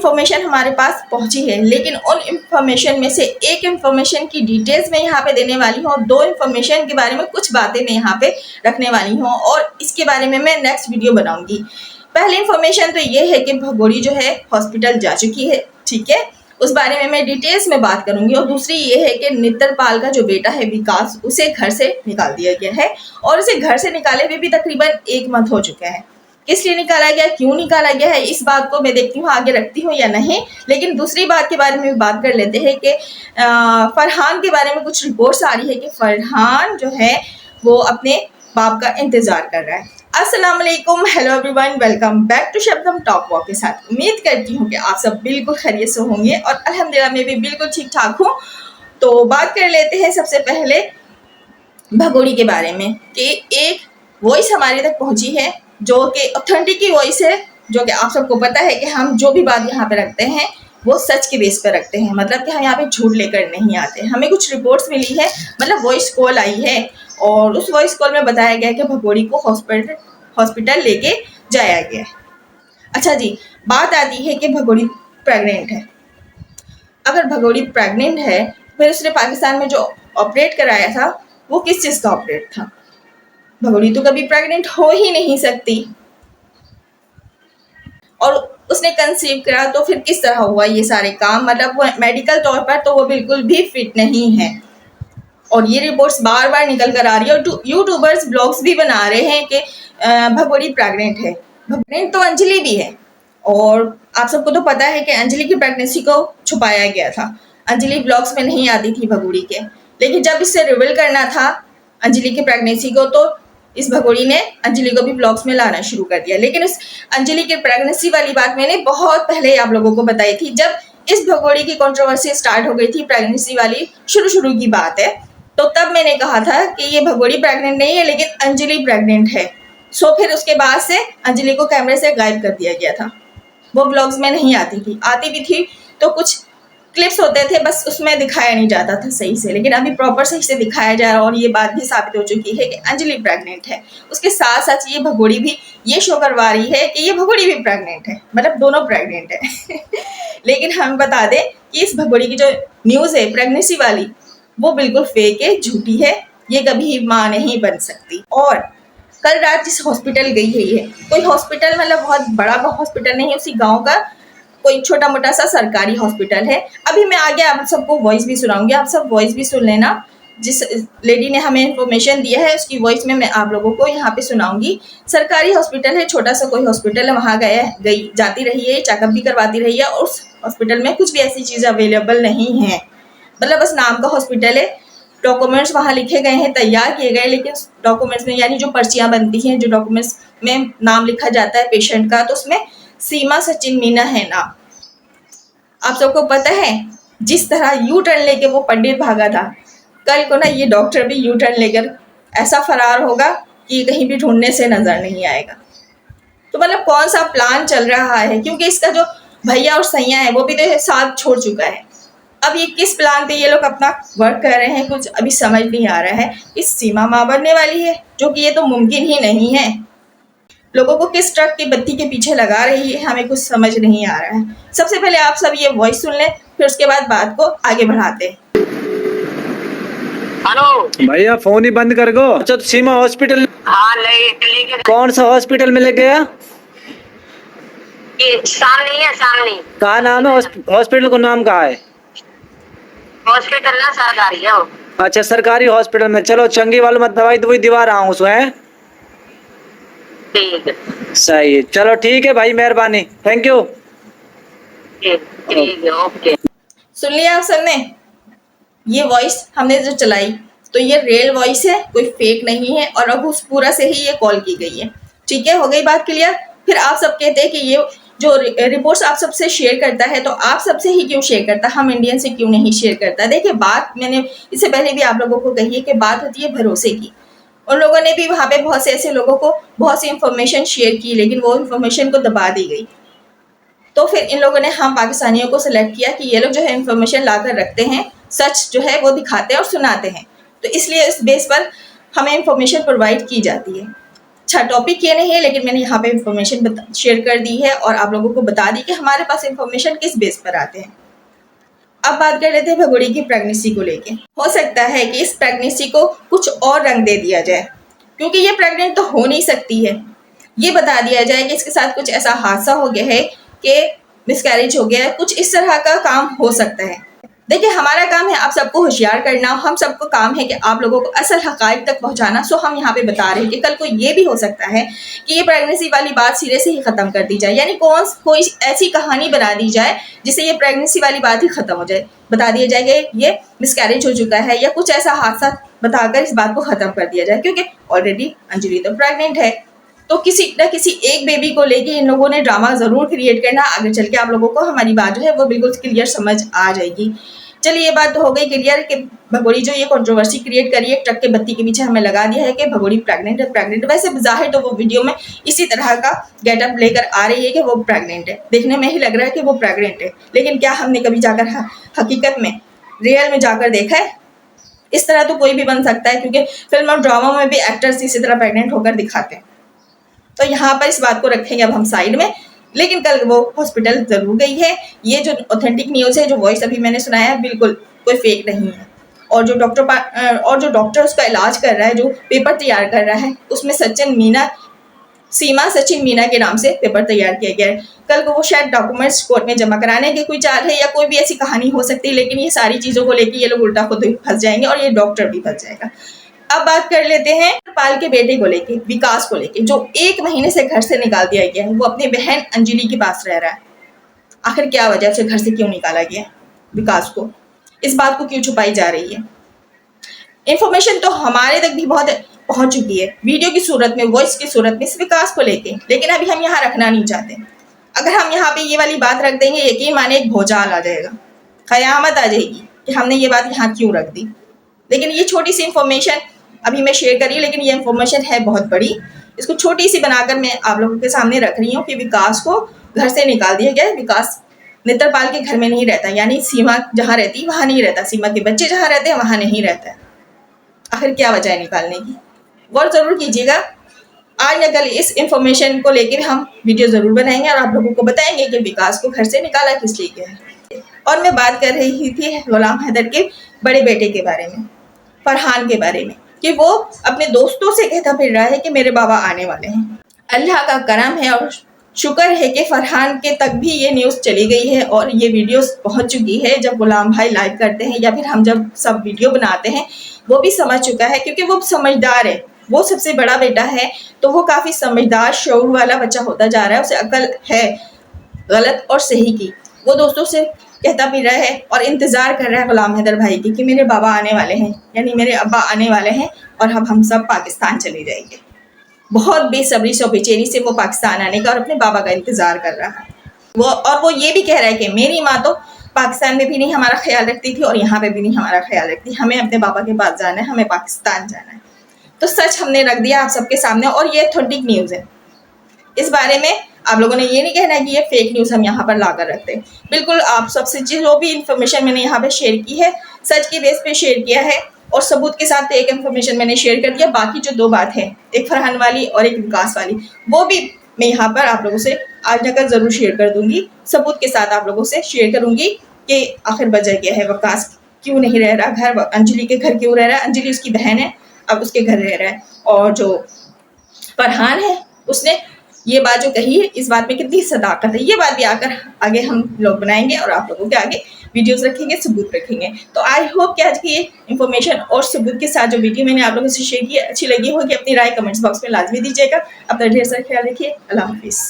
Information हमारे पास पहुंची है, लेकिन उन इन्फॉर्मेशन में से एक इन्फॉर्मेशन की डिटेल्स मैं यहाँ पे देने वाली हूँ और दो इन्फॉर्मेशन के बारे में कुछ बातें मैं यहाँ पे रखने वाली हूँ और इसके बारे में मैं नेक्स्ट वीडियो बनाऊंगी। पहली इन्फॉर्मेशन तो ये है कि भगोड़ी जो है हॉस्पिटल जा चुकी है, ठीक है, उस बारे में मैं डिटेल्स में बात करूंगी। और दूसरी ये है कि नित्रपाल का जो बेटा है विकास, उसे घर से निकाल दिया गया है और उसे घर से निकाले हुए भी तकरीबन 1 मंथ हो चुका है। किस लिए निकाला गया, क्यों निकाला गया है, इस बात को मैं देखती हूँ आगे रखती हूँ या नहीं। लेकिन दूसरी बात के बारे में बात कर लेते हैं कि फरहान के बारे में कुछ रिपोर्ट्स आ रही है कि फरहान जो है वो अपने बाप का इंतजार कर रहा है। अस्सलाम वालेकुम, hello everyone, welcome back to Shabnam talk walk के साथ। उम्मीद करती हूँ कि आप सब बिल्कुल खैरियत से होंगे और अल्हम्दुलिल्लाह मैं भी बिल्कुल ठीक ठाक हूँ। तो बात कर लेते हैं सबसे पहले भगोड़ी के बारे में कि एक वॉइस हमारे तक पहुँची है जो कि ऑथेंटिक की वॉइस है, जो कि आप सबको पता है कि हम जो भी बात यहाँ पे रखते हैं वो सच के बेस पर रखते हैं, मतलब कि हम यहाँ पे झूठ लेकर नहीं आते। हमें कुछ रिपोर्ट्स मिली है, मतलब वॉइस कॉल आई है और उस वॉइस कॉल में बताया गया कि भगोड़ी को हॉस्पिटल लेके जाया गया। अच्छा जी, बात आती है कि भगोड़ी प्रेग्नेंट है। अगर भगोड़ी प्रेग्नेंट है फिर उसने पाकिस्तान में जो ऑपरेट कराया था वो किस चीज़ का ऑपरेट था? भगोड़ी तो कभी प्रेग्नेंट हो ही नहीं सकती और उसने कंसीव करा तो फिर किस तरह हुआ ये सारे काम? मतलब वो मेडिकल तौर पर तो वो बिल्कुल भी फिट नहीं है और ये रिपोर्ट्स बार बार निकल कर आ रही है और यूट्यूबर्स ब्लॉग्स भी बना रहे हैं कि भगोड़ी प्रेग्नेंट है। प्रेग्नेंट तो अंजलि भी है और आप सबको तो पता है कि अंजलि की प्रेगनेंसी को छुपाया गया था। अंजलि ब्लॉग्स में नहीं आती थी भगोड़ी के, लेकिन जब इससे रिवील करना था अंजलि की प्रेगनेंसी को तो इस भगोड़ी ने अंजलि को भी ब्लॉग्स में लाना शुरू कर दिया। लेकिन उस अंजलि की प्रेगनेंसी वाली बात मैंने बहुत पहले आप लोगों को बताई थी, जब इस भगोड़ी की कंट्रोवर्सी स्टार्ट हो गई थी, प्रेगनेंसी वाली शुरू की बात है, तो तब मैंने कहा था कि ये भगोड़ी प्रेग्नेंट नहीं है लेकिन अंजलि प्रेग्नेंट है। सो फिर उसके बाद से अंजलि को कैमरे से गायब कर दिया गया था। वो ब्लॉग्स में नहीं आती थी, आती भी थी तो कुछ क्लिप्स होते थे, बस उसमें दिखाया नहीं जाता था सही से। लेकिन अभी प्रॉपर सही से दिखाया जा रहा है और ये बात भी साबित हो चुकी है कि अंजलि प्रेग्नेंट है। उसके साथ साथ ये भगोड़ी भी ये शो करवा रही है कि ये भगोड़ी भी प्रेग्नेंट है, मतलब दोनों प्रेग्नेंट है। लेकिन हम बता दें कि इस भगोड़ी की जो न्यूज़ है प्रेगनेंसी वाली वो बिल्कुल फेक है, झूठी है, ये कभी माँ नहीं बन सकती। और कल रात जिस हॉस्पिटल गई है, ये कोई हॉस्पिटल मतलब बहुत बड़ा हॉस्पिटल नहीं है, उसी गांव का कोई छोटा मोटा सा सरकारी हॉस्पिटल है। अभी मैं आगे आप सबको वॉइस भी सुनाऊंगी, आप सब वॉइस भी सुन लेना। जिस लेडी ने हमें इन्फॉर्मेशन दिया है उसकी वॉइस में मैं आप लोगों को यहाँ पे सुनाऊंगी। सरकारी हॉस्पिटल है, छोटा सा कोई हॉस्पिटल है, वहाँ जाती रही है, चेकअप भी करवाती रही है और उस हॉस्पिटल में कुछ भी ऐसी चीज़ अवेलेबल नहीं है, मतलब बस नाम का हॉस्पिटल है। डॉक्यूमेंट्स वहाँ लिखे गए हैं, तैयार किए गए, लेकिन डॉक्यूमेंट्स में यानी जो पर्चियाँ बनती हैं, जो डॉक्यूमेंट्स में नाम लिखा जाता है पेशेंट का, तो उसमें सीमा सचिन मीना है नाम। आप सबको पता है जिस तरह यू टर्न लेके वो पंडित भागा था, कल को ना ये डॉक्टर भी यू टर्न लेकर ऐसा फरार होगा कि कहीं भी ढूंढने से नजर नहीं आएगा। तो मतलब कौन सा प्लान चल रहा है, क्योंकि इसका जो भैया और सैया है वो भी तो साथ छोड़ चुका है। अब ये किस प्लान पे ये लोग अपना वर्क कर रहे हैं कुछ अभी समझ नहीं आ रहा है। इस सीमा माँ बनने वाली है, जो कि ये तो मुमकिन ही नहीं है। लोगों को किस ट्रक की बत्ती के पीछे लगा रही है हमें कुछ समझ नहीं आ रहा है। सबसे पहले आप सब ये वॉइस सुन लें, फिर उसके बाद बात को आगे बढ़ाते हैं। हेलो भैया, फोन ही बंद कर गो। अच्छा, तो सीमा हॉस्पिटल? हाँ, लेके कौन सा हॉस्पिटल में ले गया? सामने है, सामने। कहा नाम है हॉस्पिटल को? नाम कहा है? हॉस्पिटल ना सरकारी है वो। अच्छा, सरकारी हॉस्पिटल में। चलो, चंगी वालों मत दवाई तो वही दीवार रहा हूँ है। ठीक है, सही है, चलो ठीक है भाई, मेहरबानी, थैंक यू। ठीक है, ओके। सुन लिया आप सबने? ये वॉइस हमने जो चलाई तो ये रियल वॉइस है, कोई फेक नहीं है और अब उस पूरा से ही ये कॉल की गई है। ठीक है, हो गई बात क्लियर। फिर आप सब कहते हैं कि ये जो रिपोर्ट्स आप सबसे शेयर करता है तो आप सबसे ही क्यों शेयर करता, हम इंडियन से क्यों नहीं शेयर करता? देखिए, बात मैंने इससे पहले भी आप लोगों को कही है कि बात होती है भरोसे की। उन लोगों ने भी वहाँ पे बहुत से ऐसे लोगों को बहुत सी इंफॉर्मेशन शेयर की, लेकिन वो इंफॉर्मेशन को दबा दी गई। तो फिर इन लोगों ने हम पाकिस्तानियों को सिलेक्ट किया कि ये लोग जो है इंफॉर्मेशन लाकर रखते हैं, सच जो है वो दिखाते हैं और सुनाते हैं, तो इसलिए इस बेस पर हमें इंफॉर्मेशन प्रोवाइड की जाती है। अच्छा टॉपिक ये नहीं है, लेकिन मैंने यहाँ पे इंफॉर्मेशन शेयर कर दी है और आप लोगों को बता दी कि हमारे पास इंफॉर्मेशन किस बेस पर आते हैं। अब बात कर लेते हैं भगोड़ी की प्रेगनेंसी को लेके। हो सकता है कि इस प्रेगनेंसी को कुछ और रंग दे दिया जाए, क्योंकि ये प्रेग्नेंट तो हो नहीं सकती है। ये बता दिया जाए कि इसके साथ कुछ ऐसा हादसा हो गया है कि मिसकैरेज हो गया है, कुछ इस तरह का काम हो सकता है। देखिए, हमारा काम है आप सबको होशियार करना, हम सबको काम है कि आप लोगों को असल हक़ाइक़ तक पहुंचाना। सो हम यहाँ पे बता रहे हैं कि कल को ये भी हो सकता है कि ये प्रेगनेंसी वाली बात सिरे से ही ख़त्म कर दी जाए, यानी कोई ऐसी कहानी बना दी जाए जिससे ये प्रेगनेंसी वाली बात ही ख़त्म हो जाए। बता दिया जाए कि ये मिसकैरेज हो चुका है या कुछ ऐसा हादसा बताकर इस बात को ख़त्म कर दिया जाए, क्योंकि ऑलरेडी अंजलि तो प्रेगनेंट है। तो किसी न किसी एक बेबी को लेके इन लोगों ने ड्रामा ज़रूर क्रिएट करना। आगे चल के आप लोगों को हमारी बात जो है वो बिल्कुल क्लियर समझ आ जाएगी। चलिए, ये बात तो हो गई क्लियर कि भगोड़ी जो ये कंट्रोवर्सी क्रिएट करी है, ट्रक के बत्ती के पीछे हमें लगा दिया है कि भगोड़ी प्रेग्नेंट है। वैसे ज़ाहिर तो वो वीडियो में इसी तरह का गेटअप लेकर आ रही है कि वो प्रेग्नेंट है, देखने में ही लग रहा है कि वो प्रेग्नेंट है, लेकिन क्या हमने कभी जाकर हकीकत में रियल में जाकर देखा है? इस तरह तो कोई भी बन सकता है, क्योंकि फिल्म और ड्रामा में भी एक्टर्स इसी तरह प्रेग्नेंट होकर दिखाते हैं। तो यहाँ पर इस बात को रखेंगे अब हम साइड में, लेकिन कल वो हॉस्पिटल जरूर गई है। ये जो ऑथेंटिक न्यूज़ है, जो वॉइस अभी मैंने सुनाया है, बिल्कुल कोई फेक नहीं है। और जो डॉक्टर उसका इलाज कर रहा है, जो पेपर तैयार कर रहा है, उसमें सीमा सचिन मीना के नाम से पेपर तैयार किया गया है। कल को वो शायद डॉक्यूमेंट्स कोर्ट में जमा कराने की कोई चाल है या कोई भी ऐसी कहानी हो सकती है, लेकिन ये सारी चीज़ों को लेकर ये लोग उल्टा खुद फंस जाएंगे और ये डॉक्टर भी फंस जाएगा। अब बात कर लेते हैं पाल के बेटे को लेके, विकास को लेके, जो 1 महीने से घर से निकाल दिया गया है। वो अपनी बहन अंजलि के पास रह रहा है। आखिर क्या वजह, उसे घर से क्यों निकाला गया विकास को? इस बात को क्यों छुपाई जा रही है? इंफॉर्मेशन तो हमारे तक भी बहुत पहुंच चुकी है, वीडियो की सूरत में, वॉइस की सूरत में, इस विकास को लेके, लेकिन अभी हम यहाँ रखना नहीं चाहते। अगर हम यहाँ पे ये वाली बात रख देंगे, यकीन माने एक भूचाल आ जाएगा, क़यामत आ जाएगी कि हमने ये बात यहाँ क्यों रख दी। लेकिन ये छोटी सी इंफॉर्मेशन अभी मैं शेयर करी, लेकिन ये इंफॉर्मेशन है बहुत बड़ी। इसको छोटी सी बनाकर मैं आप लोगों के सामने रख रही हूँ कि विकास को घर से निकाल दिया गया है। विकास नेत्रपाल के घर में नहीं रहता, यानी सीमा जहाँ रहती है वहाँ नहीं रहता, सीमा के बच्चे जहाँ रहते हैं वहाँ नहीं रहता है। आखिर क्या वजह है निकालने की? गौर जरूर कीजिएगा। आज या कल इस इंफॉर्मेशन को लेकर हम वीडियो जरूर बनाएंगे और आप लोगों को बताएंगे कि विकास को घर से निकाला किस लिए गया है। और मैं बात कर रही थी गुलाम हैदर के बड़े बेटे के बारे में, फरहान के बारे में, कि वो अपने दोस्तों से कहता फिर रहा है कि मेरे बाबा आने वाले हैं। अल्लाह का करम है और शुक्र है कि फरहान के तक भी ये न्यूज़ चली गई है और ये वीडियोस पहुंच चुकी है। जब गुलाम भाई लाइव करते हैं या फिर हम जब सब वीडियो बनाते हैं, वो भी समझ चुका है, क्योंकि वो समझदार है, वो सबसे बड़ा बेटा है, तो वो काफ़ी समझदार शऊर वाला बच्चा होता जा रहा है। उसे अकल है गलत और सही की। वो दोस्तों से कहता भी रहा है और इंतज़ार कर रहा है गुलाम हैदर भाई की कि मेरे बाबा आने वाले हैं, यानी मेरे अब्बा आने वाले हैं और अब हम सब पाकिस्तान चले जाएंगे। बहुत बेसब्री से और बेचैनी से वो पाकिस्तान आने का और अपने बाबा का इंतज़ार कर रहा है। वो ये भी कह रहा है कि मेरी माँ तो पाकिस्तान में भी नहीं हमारा ख्याल रखती थी और यहाँ पे भी नहीं हमारा ख्याल रखती, हमें अपने बाबा के पास जाना है, हमें पाकिस्तान जाना है। तो सच हमने रख दिया आप सबके सामने और ये ऑथेंटिक न्यूज़ है। इस बारे में आप लोगों ने ये नहीं कहना है कि ये फेक न्यूज़ हम यहाँ पर ला कर रखते हैं। बिल्कुल आप सबसे जो भी इंफॉर्मेशन मैंने यहाँ पर शेयर की है, सच के बेस पे शेयर किया है और सबूत के साथ एक इंफॉर्मेशन मैंने शेयर कर दिया। बाकी जो 2 बात है, एक फरहान वाली और एक विकास वाली, वो भी मैं यहाँ पर आप लोगों से आज नकर ज़रूर शेयर कर दूँगी, सबूत के साथ आप लोगों से शेयर करूँगी कि आखिर वजह क्या है, विकास क्यों नहीं रह रहा घर, अंजलि के घर क्यों रह रहा है। अंजलि उसकी बहन है, अब उसके घर रह रहा है। और जो फरहान है उसने ये बात जो कही है, इस बात में कितनी सदाकत है, ये बात भी आगे हम लोग बनाएंगे और आप लोगों के आगे वीडियोस रखेंगे, सबूत रखेंगे। तो आई होप कि आज की ये इन्फॉर्मेशन और सबूत के साथ जो वीडियो मैंने आप लोगों से शेयर की अच्छी लगी होगी। अपनी राय कमेंट्स बॉक्स में लाजमी दीजिएगा। अपना ढेर सारा ख्याल रखिए। अल्लाह हाफिज़।